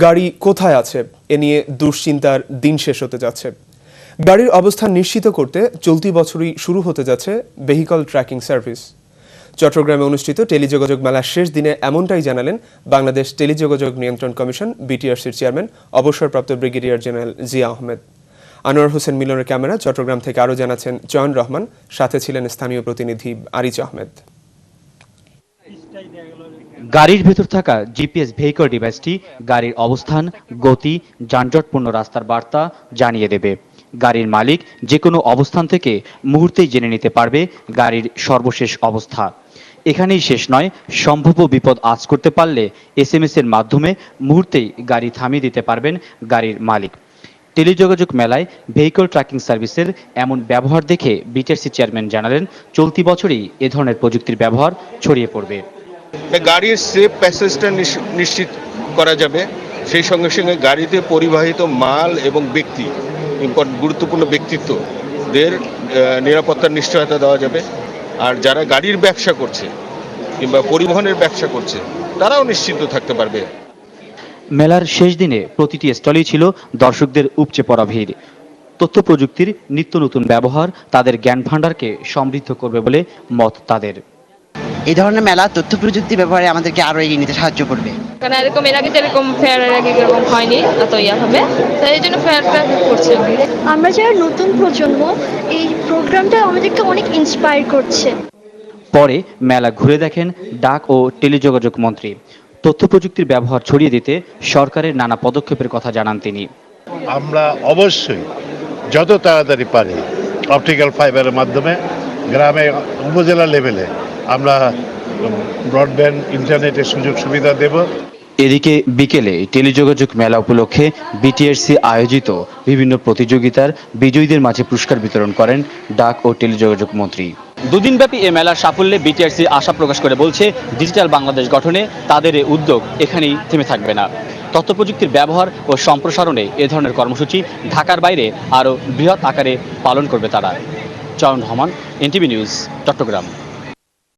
গাড়ি কোথায় আছে এ নিয়ে দুশ্চিন্তার দিন শেষ হতে যাচ্ছে। গাড়ির অবস্থান নিশ্চিত করতে চলতি বছরই শুরু হতে যাচ্ছে ভেহিকল ট্র্যাকিং সার্ভিস। চট্টগ্রামে অনুষ্ঠিত টেলিযোগাযোগ মেলার শেষ দিনে এমনটাই জানালেন বাংলাদেশ টেলিযোগাযোগ নিয়ন্ত্রণ কমিশন বিটিআরসির চেয়ারম্যান অবসরপ্রাপ্ত ব্রিগেডিয়ার জেনারেল জিয়া আহমেদ। আনোয়ার হোসেন মিলনের ক্যামেরা চট্টগ্রাম থেকে আরও জানাচ্ছেন চয়ন রহমান, সাথে ছিলেন স্থানীয় প্রতিনিধি আরিজ আহমেদ। গাড়ির ভেতর থাকা জিপিএস ভেহিকল ডিভাইসটি গাড়ির অবস্থান, গতি, যানজটপূর্ণ রাস্তার বার্তা জানিয়ে দেবে। গাড়ির মালিক যে কোনো অবস্থান থেকে মুহূর্তেই জেনে নিতে পারবে গাড়ির সর্বশেষ অবস্থা। এখানেই শেষ নয়, সম্ভাব্য বিপদ আঁচ করতে পারলে এসএমএস এর মাধ্যমে মুহূর্তেই গাড়ি থামিয়ে দিতে পারবেন গাড়ির মালিক। টেলিযোগাযোগ মেলায় ভেহিকল ট্র্যাকিং সার্ভিসের এমন ব্যবহার দেখে বিটিআরসি চেয়ারম্যান জানালেন, চলতি বছরই এ ধরনের প্রযুক্তির ব্যবহার ছড়িয়ে পড়বে। গাড়ির সেফ প্যাসেজটা নিশ্চিত করা যাবে, সেই সঙ্গে সঙ্গে গাড়িতে পরিবাহিত মাল এবং ব্যক্তি, গুরুত্বপূর্ণ ব্যক্তিত্বদের নিরাপত্তার নিশ্চয়তা দেওয়া যাবে। আর যারা গাড়ির ব্যবসা করছে কিংবা পরিবহনের ব্যবসা করছে তারাও নিশ্চিন্ত থাকতে পারবে। মেলার শেষ দিনে প্রতিটি স্টলেই ছিল দর্শকদের উপচে পড়া ভিড়। তথ্য প্রযুক্তির নিত্য নতুন ব্যবহার তাদের জ্ঞান ভাণ্ডারকে সমৃদ্ধ করবে বলে মত তাদের। এই ধরনের মেলা তথ্য প্রযুক্তি ব্যবহারে আমাদেরকে আরো এগিয়ে নিতে সাহায্য করবে। কারণ এরকম এর আগে যেরকম ফেয়ার এরকম হয়নি, এত হবে, তাই এই জন্য ফেয়ারটা করছে। আমরা যারা নতুন প্রজন্ম, এই প্রোগ্রামটা আমাদেরকে অনেক ইন্সপায়ার করছে। পরে মেলা ঘুরে দেখেন ডাক ও টেলিযোগাযোগ মন্ত্রী। তথ্য প্রযুক্তির ব্যবহার ছড়িয়ে দিতে সরকারের নানা পদক্ষেপের কথা জানান তিনি। আমরা অবশ্যই যত তাড়াতাড়ি পারি অপটিক্যাল ফাইবারের মাধ্যমে গ্রামে, উপজেলা লেভেলে আমরা ব্রডব্যান্ড ইন্টারনেটের সুযোগ সুবিধা দেব। এদিকে বিকেলে টেলিযোগাযোগ মেলা উপলক্ষে বিটিআরসি আয়োজিত বিভিন্ন প্রতিযোগিতার বিজয়ীদের মাঝে পুরস্কার বিতরণ করেন ডাক ও টেলিযোগাযোগ মন্ত্রী। দুদিনব্যাপী এ মেলার সাফল্যে বিটিআরসি আশা প্রকাশ করে বলছে, ডিজিটাল বাংলাদেশ গঠনে তাদের এই উদ্যোগ এখানেই থেমে থাকবে না। তথ্য প্রযুক্তির ব্যবহার ও সম্প্রসারণে এ ধরনের কর্মসূচি ঢাকার বাইরে আরও বৃহৎ আকারে পালন করবে তারা। চয়ন রহমান, এনটিভি নিউজ, চট্টগ্রাম।